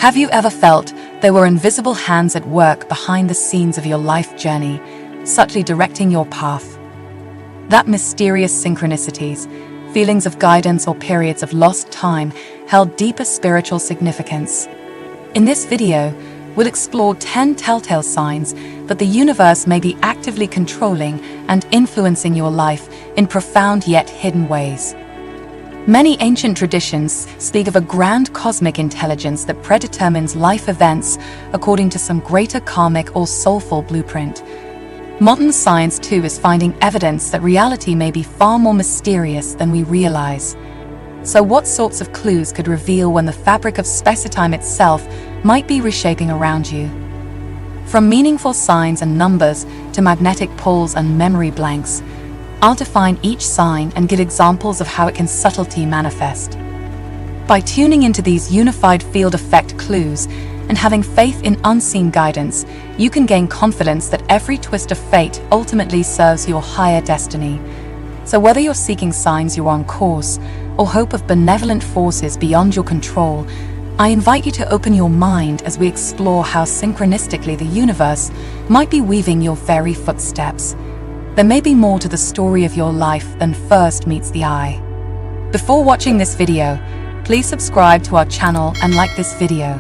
Have you ever felt there were invisible hands at work behind the scenes of your life journey, subtly directing your path? That mysterious synchronicities, feelings of guidance or periods of lost time held deeper spiritual significance. In this video, we'll explore 10 telltale signs that the universe may be actively controlling and influencing your life in profound yet hidden ways. Many ancient traditions speak of a grand cosmic intelligence that predetermines life events according to some greater karmic or soulful blueprint. Modern science, too, is finding evidence that reality may be far more mysterious than we realize. So what sorts of clues could reveal when the fabric of space-time itself might be reshaping around you? From meaningful signs and numbers to magnetic poles and memory blanks, I'll define each sign and give examples of how it can subtly manifest. By tuning into these unified field effect clues and having faith in unseen guidance, you can gain confidence that every twist of fate ultimately serves your higher destiny. So whether you're seeking signs you're on course or hope of benevolent forces beyond your control, I invite you to open your mind as we explore how synchronistically the universe might be weaving your very footsteps. There may be more to the story of your life than first meets the eye. Before watching this video, please subscribe to our channel and like this video.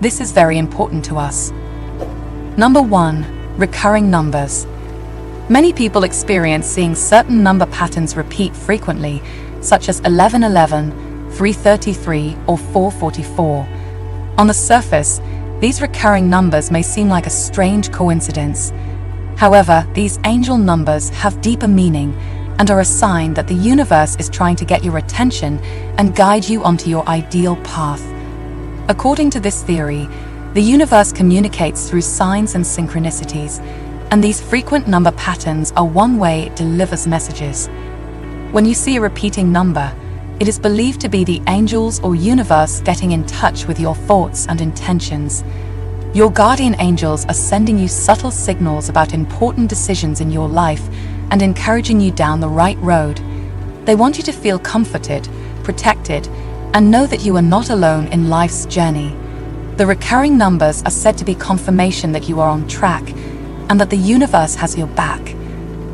This is very important to us. Number 1. Recurring numbers. Many people experience seeing certain number patterns repeat frequently, such as 1111, 333, or 444. On the surface, these recurring numbers may seem like a strange coincidence. However, these angel numbers have deeper meaning and are a sign that the universe is trying to get your attention and guide you onto your ideal path. According to this theory, the universe communicates through signs and synchronicities, and these frequent number patterns are one way it delivers messages. When you see a repeating number, it is believed to be the angels or universe getting in touch with your thoughts and intentions. Your guardian angels are sending you subtle signals about important decisions in your life and encouraging you down the right road. They want you to feel comforted, protected, and know that you are not alone in life's journey. The recurring numbers are said to be confirmation that you are on track and that the universe has your back.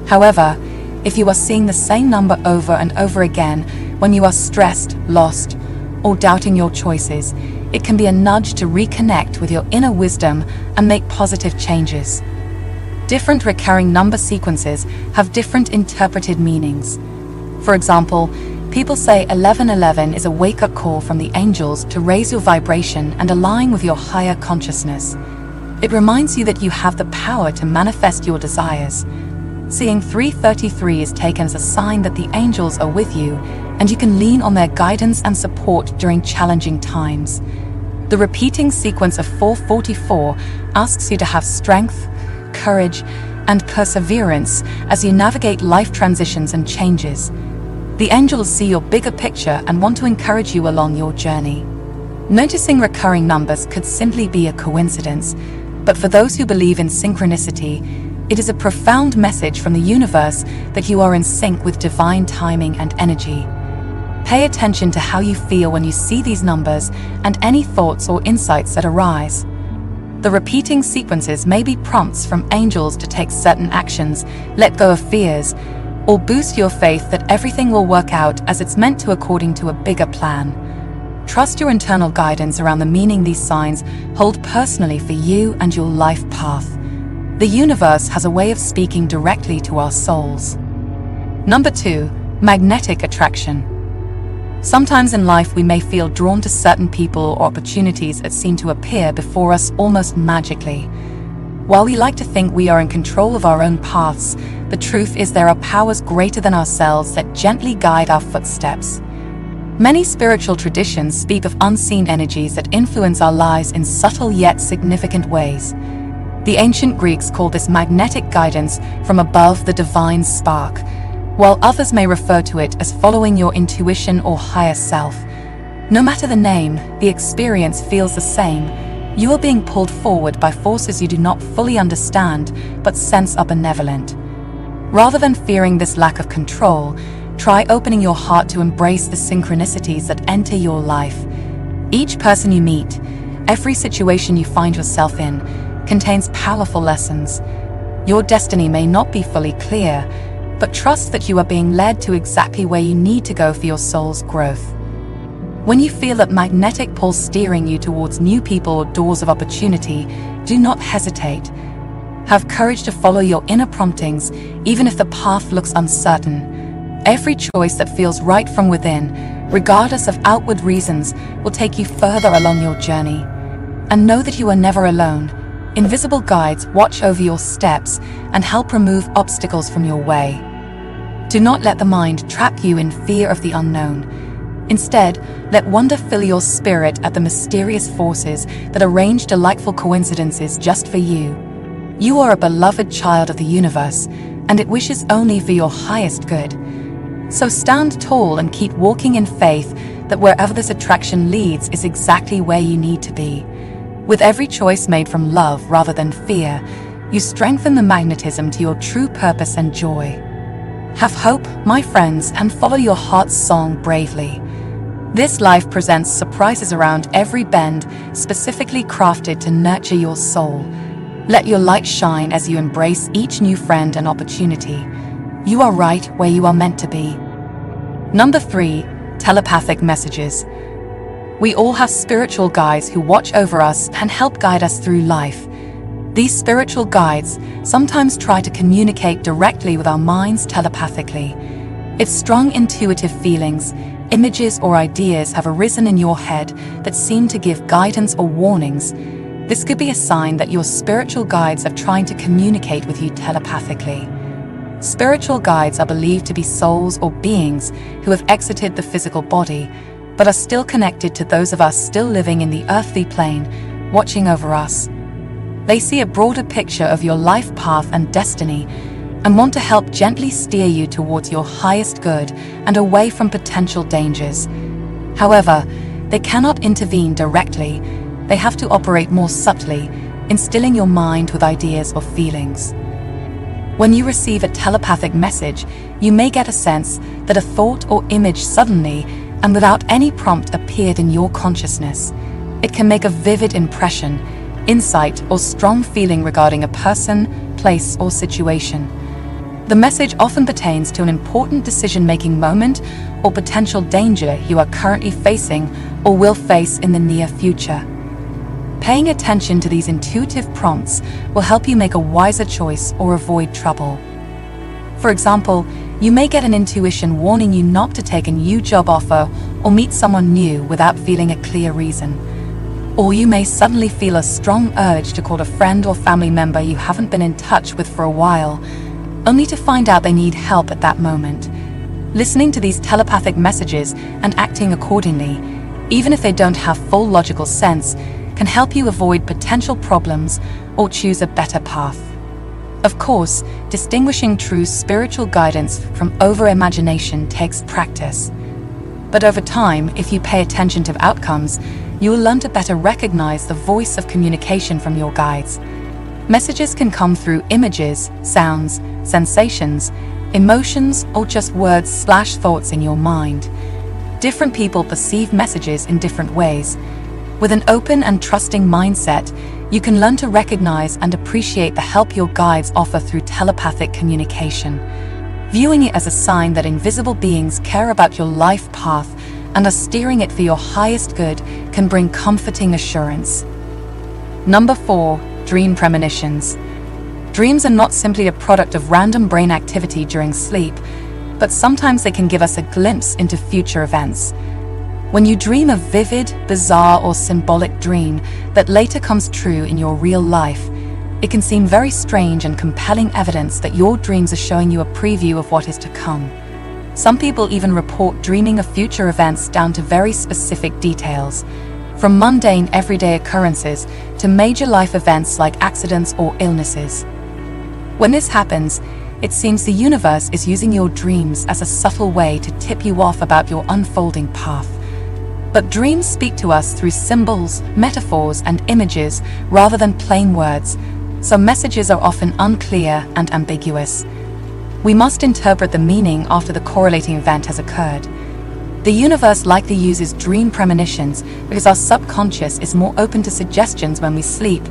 However, if you are seeing the same number over and over again when you are stressed, lost, or doubting your choices, it can be a nudge to reconnect with your inner wisdom and make positive changes. Different recurring number sequences have different interpreted meanings. For example, people say 1111 is a wake-up call from the angels to raise your vibration and align with your higher consciousness. It reminds you that you have the power to manifest your desires. Seeing 333 is taken as a sign that the angels are with you, and you can lean on their guidance and support during challenging times. The repeating sequence of 444 asks you to have strength, courage, and perseverance as you navigate life transitions and changes. The angels see your bigger picture and want to encourage you along your journey. Noticing recurring numbers could simply be a coincidence, but for those who believe in synchronicity, it is a profound message from the universe that you are in sync with divine timing and energy. Pay attention to how you feel when you see these numbers and any thoughts or insights that arise. The repeating sequences may be prompts from angels to take certain actions, let go of fears, or boost your faith that everything will work out as it's meant to according to a bigger plan. Trust your internal guidance around the meaning these signs hold personally for you and your life path. The universe has a way of speaking directly to our souls. Number 2. Magnetic attraction. Sometimes in life we may feel drawn to certain people or opportunities that seem to appear before us almost magically. While we like to think we are in control of our own paths, the truth is there are powers greater than ourselves that gently guide our footsteps. Many spiritual traditions speak of unseen energies that influence our lives in subtle yet significant ways. The ancient Greeks called this magnetic guidance from above, the divine spark, while others may refer to it as following your intuition or higher self. No matter the name, the experience feels the same. You are being pulled forward by forces you do not fully understand, but sense are benevolent. Rather than fearing this lack of control, try opening your heart to embrace the synchronicities that enter your life. Each person you meet, Every situation you find yourself in contains powerful lessons. Your destiny may not be fully clear, but trust that you are being led to exactly where you need to go for your soul's growth. When you feel that magnetic pull steering you towards new people or doors of opportunity, do not hesitate. Have courage to follow your inner promptings, even if the path looks uncertain. Every choice that feels right from within, regardless of outward reasons, will take you further along your journey. And know that you are never alone. Invisible guides watch over your steps and help remove obstacles from your way. Do not let the mind trap you in fear of the unknown. Instead, let wonder fill your spirit at the mysterious forces that arrange delightful coincidences just for you. You are a beloved child of the universe, and it wishes only for your highest good. So stand tall and keep walking in faith that wherever this attraction leads is exactly where you need to be. With every choice made from love rather than fear, you strengthen the magnetism to your true purpose and joy. Have hope, my friends, and follow your heart's song bravely. This life presents surprises around every bend, specifically crafted to nurture your soul. Let your light shine as you embrace each new friend and opportunity. You are right where you are meant to be. Number 3, telepathic messages. We all have spiritual guides who watch over us and help guide us through life. These spiritual guides sometimes try to communicate directly with our minds telepathically. If strong intuitive feelings, images or ideas have arisen in your head that seem to give guidance or warnings, this could be a sign that your spiritual guides are trying to communicate with you telepathically. Spiritual guides are believed to be souls or beings who have exited the physical body, but are still connected to those of us still living in the earthly plane, watching over us. They see a broader picture of your life path and destiny, and want to help gently steer you towards your highest good and away from potential dangers. However, they cannot intervene directly. They have to operate more subtly, instilling your mind with ideas or feelings. When you receive a telepathic message, you may get a sense that a thought or image suddenly and without any prompt appeared in your consciousness. It can make a vivid impression, insight, or strong feeling regarding a person, place, or situation. The message often pertains to an important decision-making moment or potential danger you are currently facing or will face in the near future. Paying attention to these intuitive prompts will help you make a wiser choice or avoid trouble. For example, you may get an intuition warning you not to take a new job offer or meet someone new without feeling a clear reason. Or you may suddenly feel a strong urge to call a friend or family member you haven't been in touch with for a while, only to find out they need help at that moment. Listening to these telepathic messages and acting accordingly, even if they don't have full logical sense, can help you avoid potential problems or choose a better path. Of course, distinguishing true spiritual guidance from over-imagination takes practice. But over time, if you pay attention to outcomes, you will learn to better recognize the voice of communication from your guides. Messages can come through images, sounds, sensations, emotions, or just words/thoughts in your mind. Different people perceive messages in different ways. With an open and trusting mindset, you can learn to recognize and appreciate the help your guides offer through telepathic communication. Viewing it as a sign that invisible beings care about your life path and are steering it for your highest good can bring comforting assurance. Number 4, dream premonitions. Dreams are not simply a product of random brain activity during sleep, but sometimes they can give us a glimpse into future events. When you dream a vivid, bizarre, or symbolic dream that later comes true in your real life, it can seem very strange and compelling evidence that your dreams are showing you a preview of what is to come. Some people even report dreaming of future events down to very specific details, from mundane everyday occurrences to major life events like accidents or illnesses. When this happens, it seems the universe is using your dreams as a subtle way to tip you off about your unfolding path. But dreams speak to us through symbols, metaphors, and images rather than plain words, so messages are often unclear and ambiguous. We must interpret the meaning after the correlating event has occurred. The universe likely uses dream premonitions because our subconscious is more open to suggestions when we sleep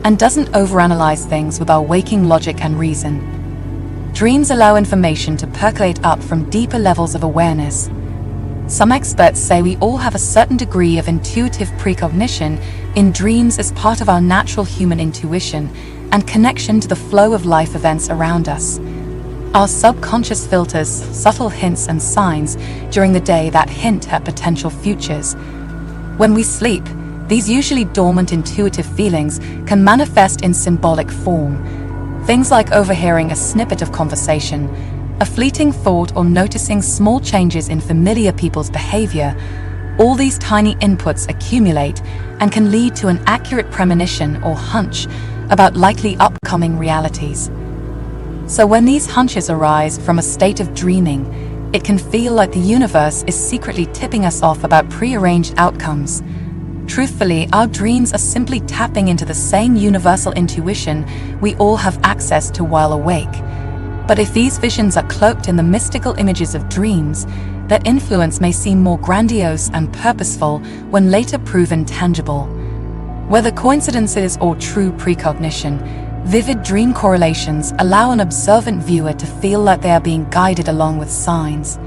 and doesn't overanalyze things with our waking logic and reason. Dreams allow information to percolate up from deeper levels of awareness. Some experts say we all have a certain degree of intuitive precognition in dreams as part of our natural human intuition and connection to the flow of life events around us. Our subconscious filters subtle hints and signs during the day that hint at potential futures. When we sleep, these usually dormant intuitive feelings can manifest in symbolic form. Things like overhearing a snippet of conversation, a fleeting thought, or noticing small changes in familiar people's behavior. All these tiny inputs accumulate and can lead to an accurate premonition or hunch about likely upcoming realities. So when these hunches arise from a state of dreaming, it can feel like the universe is secretly tipping us off about prearranged outcomes. Truthfully, our dreams are simply tapping into the same universal intuition we all have access to while awake. But if these visions are cloaked in the mystical images of dreams, their influence may seem more grandiose and purposeful when later proven tangible. Whether coincidences or true precognition, vivid dream correlations allow an observant viewer to feel like they are being guided along with signs.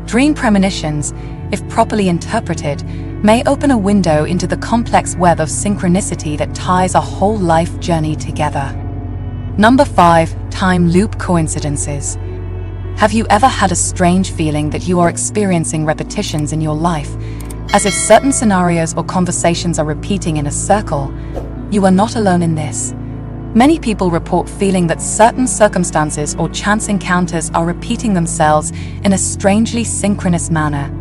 Dream premonitions, if properly interpreted, may open a window into the complex web of synchronicity that ties our whole life journey together. Number 5. Time loop coincidences. Have you ever had a strange feeling that you are experiencing repetitions in your life, as if certain scenarios or conversations are repeating in a circle? You are not alone in this. Many people report feeling that certain circumstances or chance encounters are repeating themselves in a strangely synchronous manner.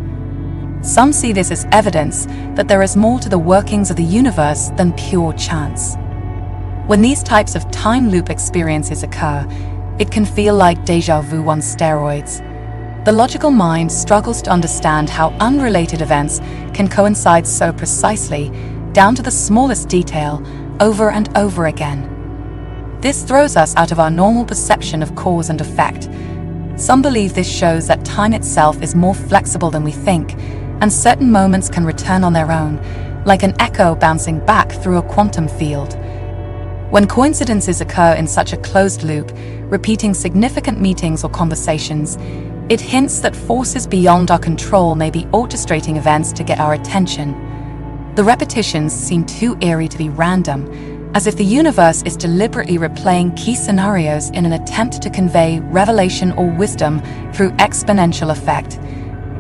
Some see this as evidence that there is more to the workings of the universe than pure chance. When these types of time loop experiences occur, it can feel like déjà vu on steroids. The logical mind struggles to understand how unrelated events can coincide so precisely, down to the smallest detail, over and over again. This throws us out of our normal perception of cause and effect. Some believe this shows that time itself is more flexible than we think, and certain moments can return on their own, like an echo bouncing back through a quantum field. When coincidences occur in such a closed loop, repeating significant meetings or conversations, it hints that forces beyond our control may be orchestrating events to get our attention. The repetitions seem too eerie to be random, as if the universe is deliberately replaying key scenarios in an attempt to convey revelation or wisdom through exponential effect.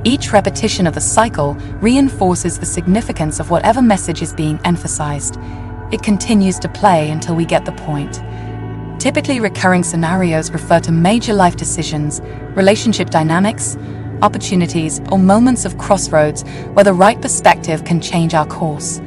Each repetition of the cycle reinforces the significance of whatever message is being emphasized. It continues to play until we get the point. Typically, recurring scenarios refer to major life decisions, relationship dynamics, opportunities, or moments of crossroads where the right perspective can change our course.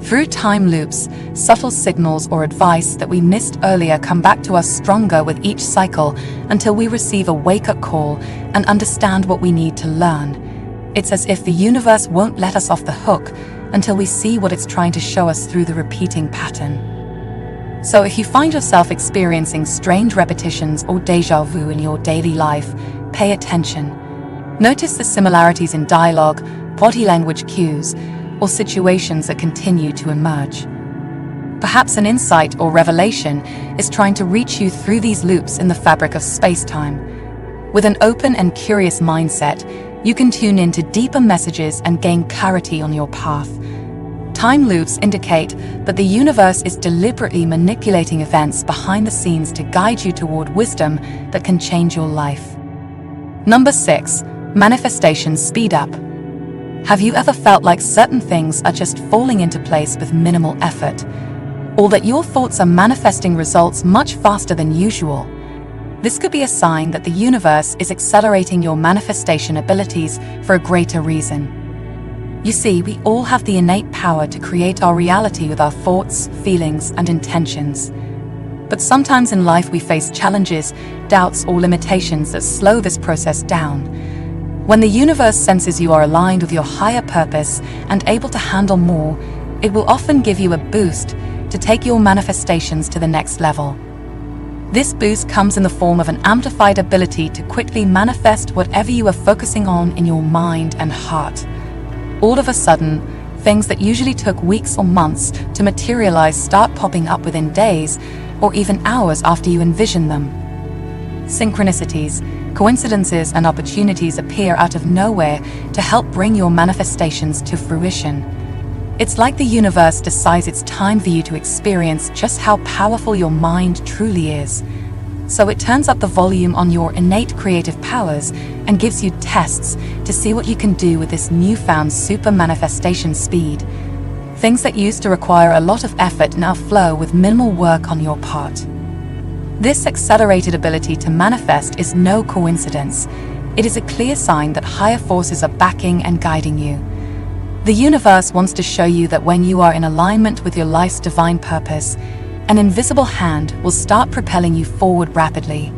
Through time loops, subtle signals or advice that we missed earlier come back to us stronger with each cycle until we receive a wake-up call and understand what we need to learn. It's as if the universe won't let us off the hook until we see what it's trying to show us through the repeating pattern. So if you find yourself experiencing strange repetitions or déjà vu in your daily life, pay attention. Notice the similarities in dialogue, body language cues, or situations that continue to emerge. Perhaps an insight or revelation is trying to reach you through these loops in the fabric of space-time. With an open and curious mindset, you can tune into deeper messages and gain clarity on your path. Time loops indicate that the universe is deliberately manipulating events behind the scenes to guide you toward wisdom that can change your life. Number 6. Manifestations speed up. Have you ever felt like certain things are just falling into place with minimal effort, or that your thoughts are manifesting results much faster than usual? This could be a sign that the universe is accelerating your manifestation abilities for a greater reason. You see, we all have the innate power to create our reality with our thoughts, feelings, and intentions. But sometimes in life we face challenges, doubts, or limitations that slow this process down. When the universe senses you are aligned with your higher purpose and able to handle more, it will often give you a boost to take your manifestations to the next level. This boost comes in the form of an amplified ability to quickly manifest whatever you are focusing on in your mind and heart. All of a sudden, things that usually took weeks or months to materialize start popping up within days or even hours after you envision them. Synchronicities, coincidences, and opportunities appear out of nowhere to help bring your manifestations to fruition. It's like the universe decides it's time for you to experience just how powerful your mind truly is. So it turns up the volume on your innate creative powers and gives you tests to see what you can do with this newfound super manifestation speed. Things that used to require a lot of effort now flow with minimal work on your part. This accelerated ability to manifest is no coincidence. It is a clear sign that higher forces are backing and guiding you. The universe wants to show you that when you are in alignment with your life's divine purpose, an invisible hand will start propelling you forward rapidly.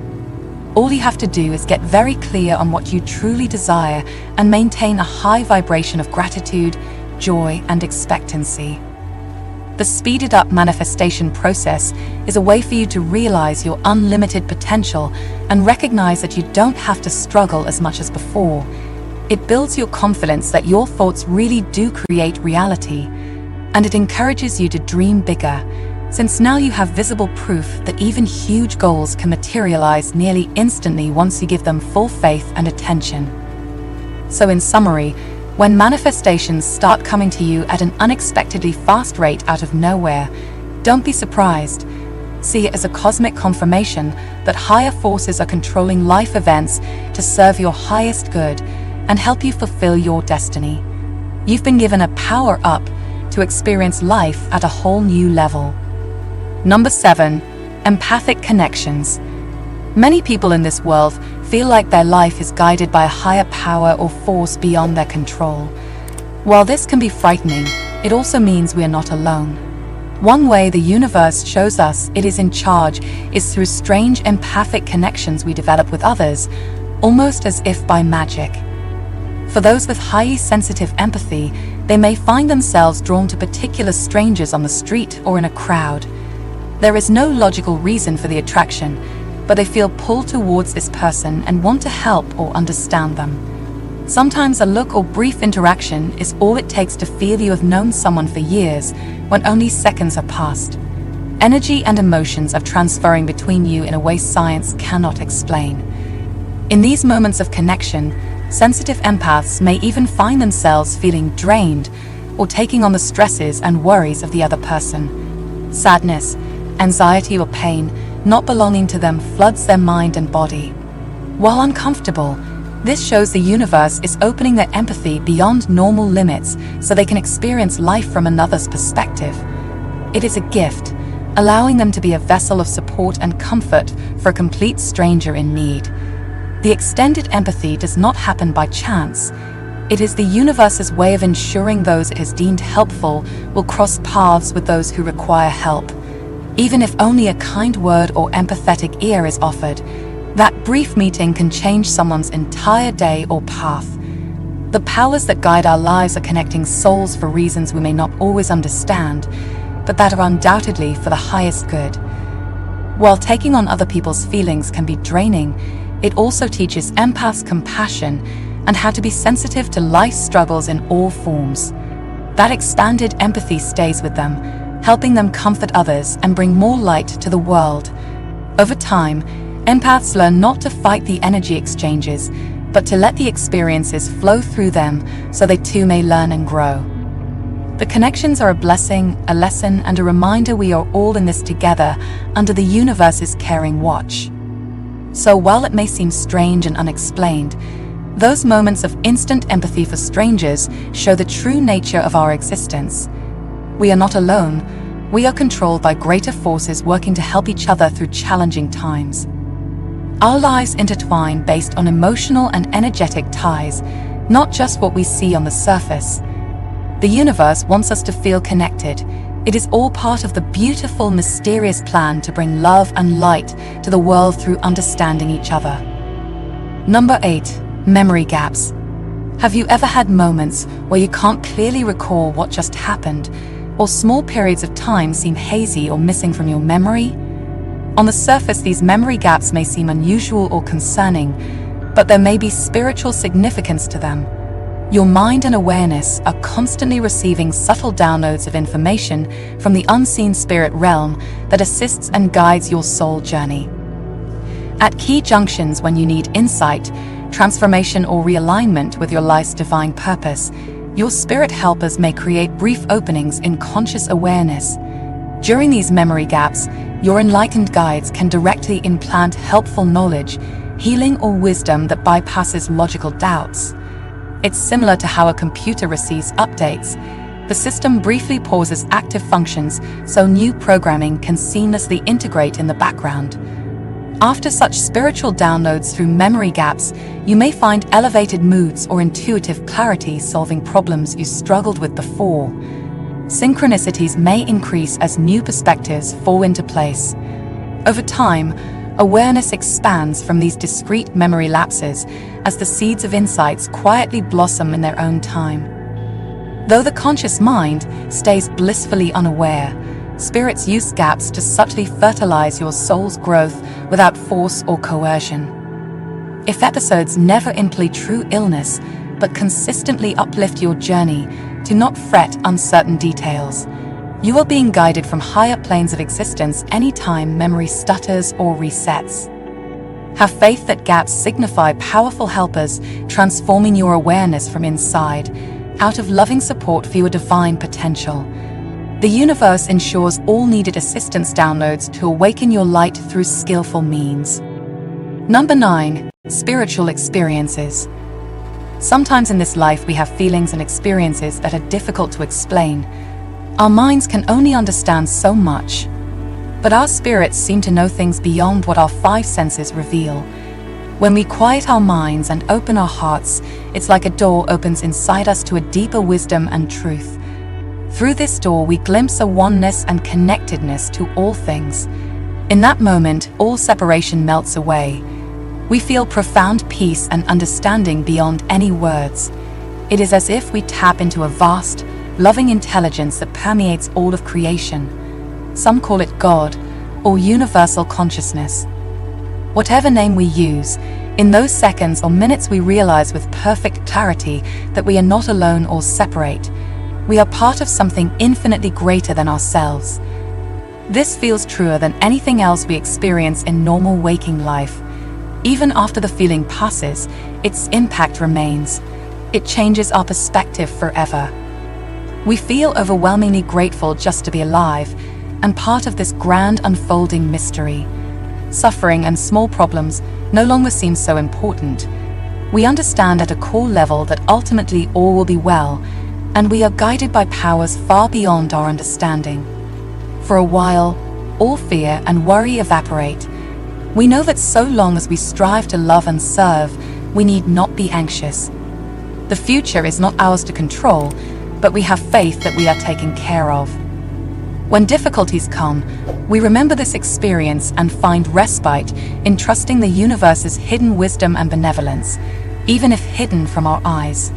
All you have to do is get very clear on what you truly desire and maintain a high vibration of gratitude, joy, and expectancy. The speeded up manifestation process is a way for you to realize your unlimited potential and recognize that you don't have to struggle as much as before. It builds your confidence that your thoughts really do create reality, and it encourages you to dream bigger, since now you have visible proof that even huge goals can materialize nearly instantly once you give them full faith and attention. So in summary, when manifestations start coming to you at an unexpectedly fast rate out of nowhere, don't be surprised. See it as a cosmic confirmation that higher forces are controlling life events to serve your highest good and help you fulfill your destiny. You've been given a power up to experience life at a whole new level. Number 7, empathic connections. Many people in this world feel like their life is guided by a higher power or force beyond their control. While this can be frightening, it also means we are not alone. One way the universe shows us it is in charge is through strange empathic connections we develop with others, almost as if by magic. For those with highly sensitive empathy, they may find themselves drawn to particular strangers on the street or in a crowd. There is no logical reason for the attraction, but they feel pulled towards this person and want to help or understand them. Sometimes a look or brief interaction is all it takes to feel you have known someone for years when only seconds have passed. Energy and emotions are transferring between you in a way science cannot explain. In these moments of connection, sensitive empaths may even find themselves feeling drained or taking on the stresses and worries of the other person. Sadness, anxiety, or pain not belonging to them floods their mind and body. While uncomfortable, this shows the universe is opening their empathy beyond normal limits so they can experience life from another's perspective. It is a gift, allowing them to be a vessel of support and comfort for a complete stranger in need. The extended empathy does not happen by chance. It is the universe's way of ensuring those it has deemed helpful will cross paths with those who require help. Even if only a kind word or empathetic ear is offered, that brief meeting can change someone's entire day or path. The powers that guide our lives are connecting souls for reasons we may not always understand, but that are undoubtedly for the highest good. While taking on other people's feelings can be draining, it also teaches empaths compassion and how to be sensitive to life's struggles in all forms. That expanded empathy stays with them, helping them comfort others and bring more light to the world. Over time, empaths learn not to fight the energy exchanges, but to let the experiences flow through them so they too may learn and grow. The connections are a blessing, a lesson, and a reminder we are all in this together under the universe's caring watch. So while it may seem strange and unexplained, those moments of instant empathy for strangers show the true nature of our existence. We are not alone. We are controlled by greater forces working to help each other through challenging times. Our lives intertwine based on emotional and energetic ties, not just what we see on the surface. The universe wants us to feel connected. It is all part of the beautiful, mysterious plan to bring love and light to the world through understanding each other. Number 8. Memory gaps. Have you ever had moments where you can't clearly recall what just happened, or small periods of time seem hazy or missing from your memory? On the surface, these memory gaps may seem unusual or concerning, but there may be spiritual significance to them. Your mind and awareness are constantly receiving subtle downloads of information from the unseen spirit realm that assists and guides your soul journey. At key junctions when you need insight, transformation, or realignment with your life's divine purpose, your spirit helpers may create brief openings in conscious awareness. During these memory gaps, your enlightened guides can directly implant helpful knowledge, healing, or wisdom that bypasses logical doubts. It's similar to how a computer receives updates. The system briefly pauses active functions so new programming can seamlessly integrate in the background. After such spiritual downloads through memory gaps, you may find elevated moods or intuitive clarity solving problems you struggled with before. Synchronicities may increase as new perspectives fall into place. Over time, awareness expands from these discrete memory lapses as the seeds of insights quietly blossom in their own time. Though the conscious mind stays blissfully unaware, spirits use gaps to subtly fertilize your soul's growth without force or coercion. If episodes never imply true illness, but consistently uplift your journey, do not fret uncertain details. You are being guided from higher planes of existence anytime memory stutters or resets. Have faith that gaps signify powerful helpers transforming your awareness from inside, out of loving support for your divine potential. The universe ensures all needed assistance downloads to awaken your light through skillful means. Number 9. Spiritual experiences. Sometimes in this life we have feelings and experiences that are difficult to explain. Our minds can only understand so much, but our spirits seem to know things beyond what our 5 senses reveal. When we quiet our minds and open our hearts, it's like a door opens inside us to a deeper wisdom and truth. Through this door, we glimpse a oneness and connectedness to all things. In that moment, all separation melts away. We feel profound peace and understanding beyond any words. It is as if we tap into a vast, loving intelligence that permeates all of creation. Some call it God or universal consciousness. Whatever name we use, in those seconds or minutes we realize with perfect clarity that we are not alone or separate. We are part of something infinitely greater than ourselves. This feels truer than anything else we experience in normal waking life. Even after the feeling passes, its impact remains. It changes our perspective forever. We feel overwhelmingly grateful just to be alive and part of this grand unfolding mystery. Suffering and small problems no longer seem so important. We understand at a core level that ultimately all will be well, and we are guided by powers far beyond our understanding. For a while, all fear and worry evaporate. We know that so long as we strive to love and serve, we need not be anxious. The future is not ours to control, but we have faith that we are taken care of. When difficulties come, we remember this experience and find respite in trusting the universe's hidden wisdom and benevolence, even if hidden from our eyes.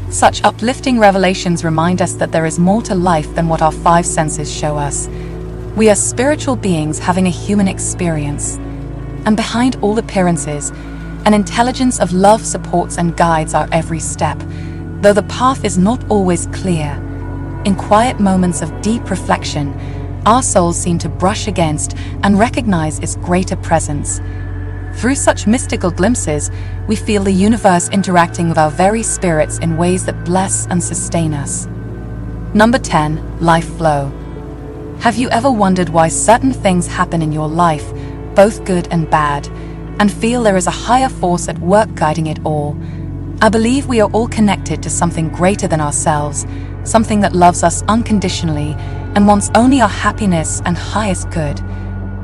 Such uplifting revelations remind us that there is more to life than what our 5 senses show us. We are spiritual beings having a human experience. And behind all appearances, an intelligence of love supports and guides our every step, though the path is not always clear. In quiet moments of deep reflection, our souls seem to brush against and recognize its greater presence. Through such mystical glimpses, we feel the universe interacting with our very spirits in ways that bless and sustain us. Number 10. Life flow. Have you ever wondered why certain things happen in your life, both good and bad, and feel there is a higher force at work guiding it all? I believe we are all connected to something greater than ourselves, something that loves us unconditionally and wants only our happiness and highest good.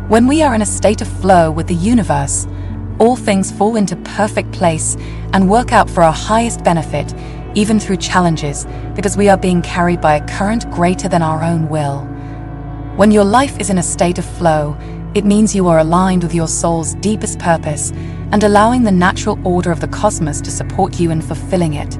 When we are in a state of flow with the universe, all things fall into perfect place and work out for our highest benefit, even through challenges, because we are being carried by a current greater than our own will. When your life is in a state of flow, it means you are aligned with your soul's deepest purpose and allowing the natural order of the cosmos to support you in fulfilling it.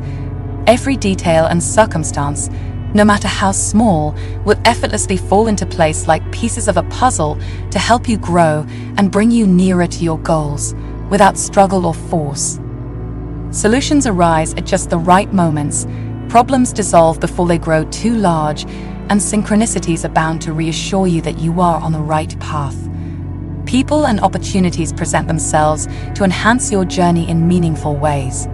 Every detail and circumstance, no matter how small, will effortlessly fall into place like pieces of a puzzle to help you grow and bring you nearer to your goals, without struggle or force. Solutions arise at just the right moments, problems dissolve before they grow too large, and synchronicities are bound to reassure you that you are on the right path. People and opportunities present themselves to enhance your journey in meaningful ways.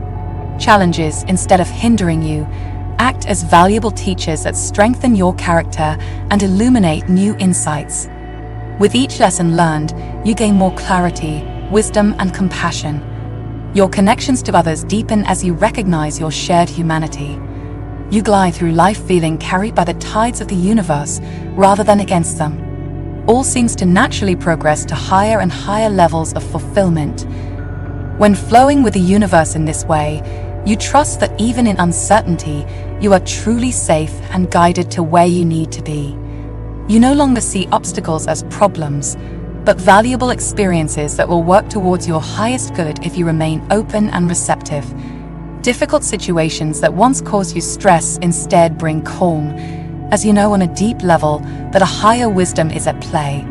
Challenges, instead of hindering you, act as valuable teachers that strengthen your character and illuminate new insights. With each lesson learned, you gain more clarity, wisdom, and compassion. Your connections to others deepen as you recognize your shared humanity. You glide through life feeling carried by the tides of the universe rather than against them. All seems to naturally progress to higher and higher levels of fulfillment. When flowing with the universe in this way, you trust that even in uncertainty, you are truly safe and guided to where you need to be. You no longer see obstacles as problems, but valuable experiences that will work towards your highest good if you remain open and receptive. Difficult situations that once caused you stress instead bring calm, as you know on a deep level that a higher wisdom is at play.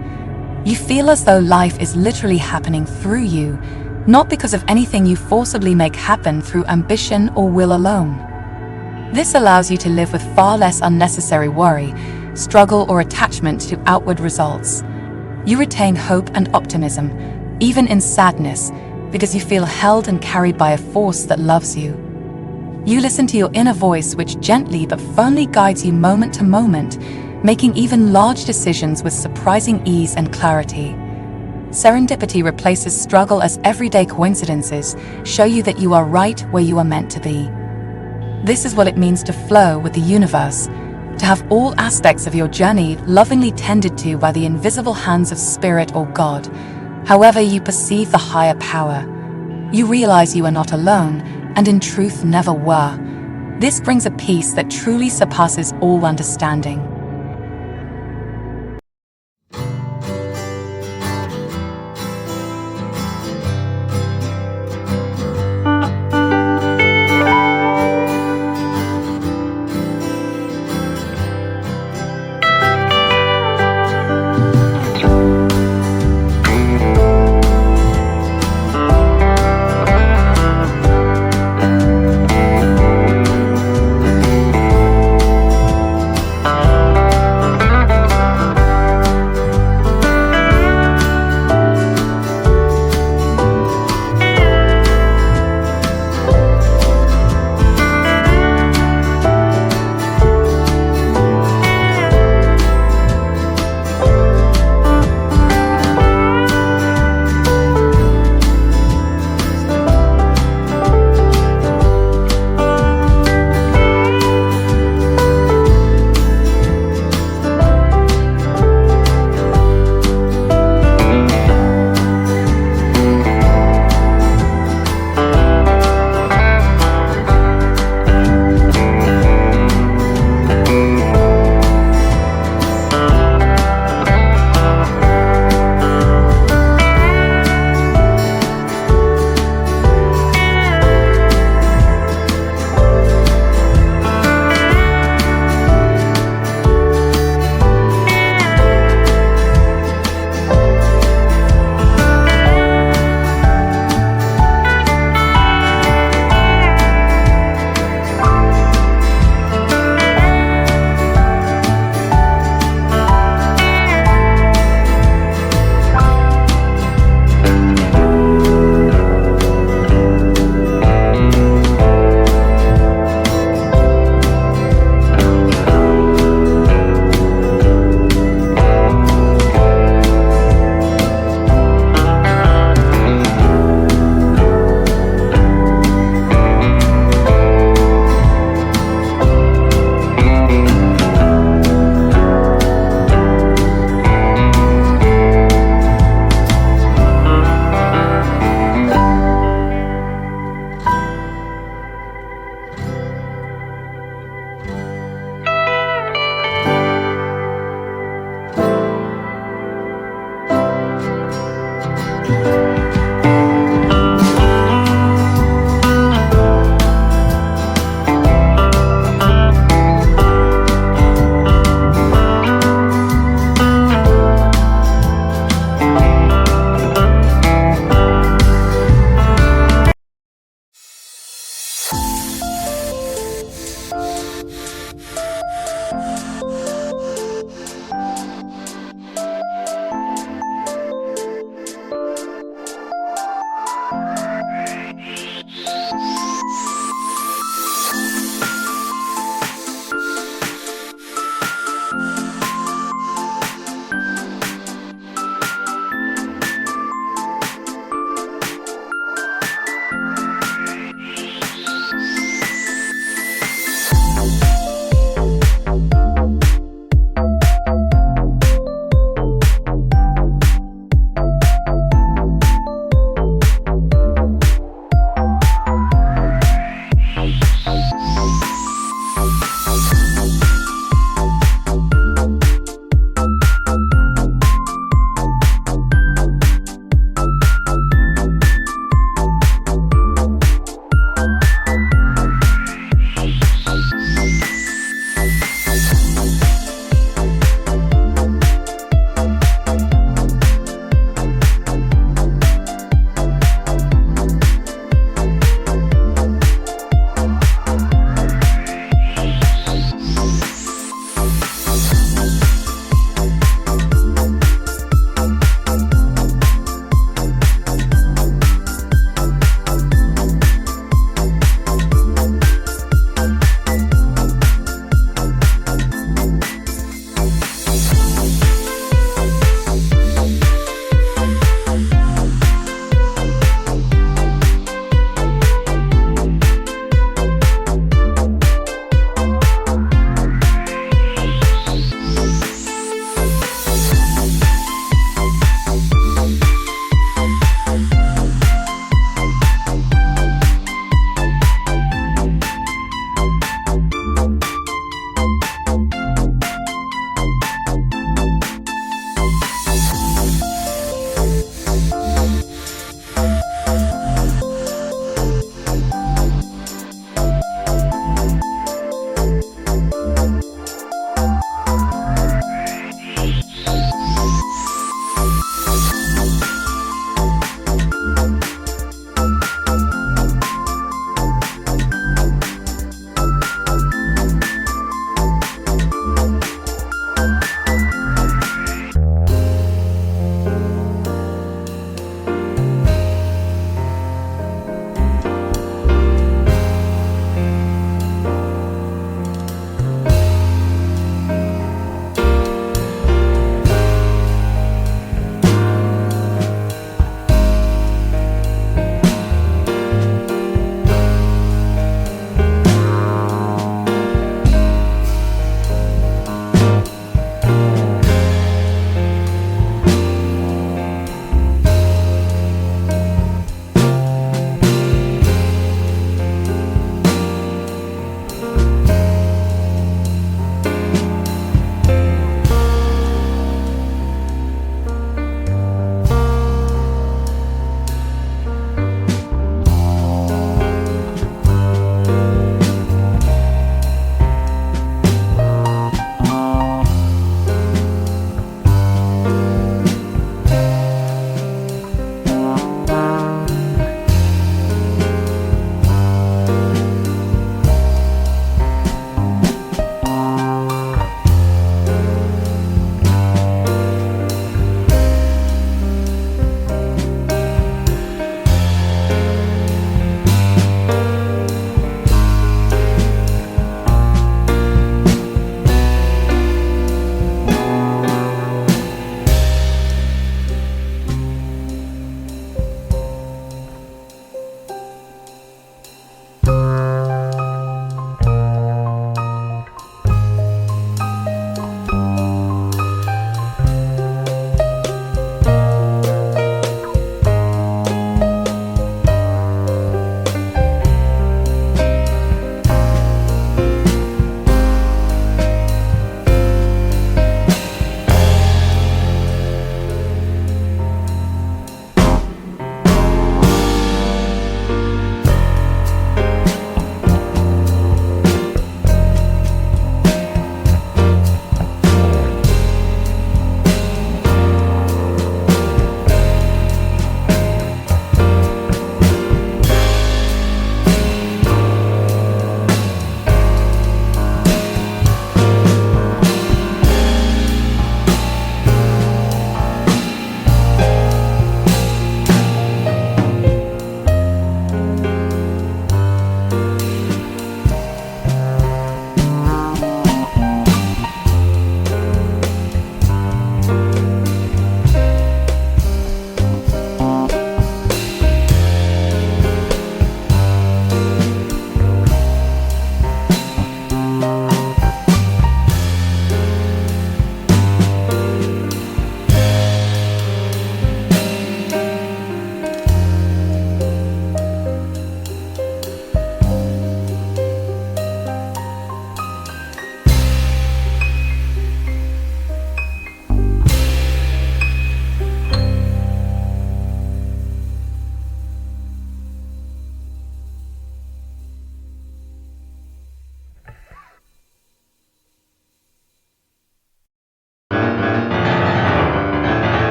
You feel as though life is literally happening through you, not because of anything you forcibly make happen through ambition or will alone. This allows you to live with far less unnecessary worry, struggle, or attachment to outward results. You retain hope and optimism, even in sadness, because you feel held and carried by a force that loves you. You listen to your inner voice, which gently but firmly guides you moment to moment, making even large decisions with surprising ease and clarity. Serendipity replaces struggle as everyday coincidences show you that you are right where you are meant to be. This is what it means to flow with the universe, to have all aspects of your journey lovingly tended to by the invisible hands of Spirit or God, however you perceive the higher power. You realize you are not alone, and in truth never were. This brings a peace that truly surpasses all understanding.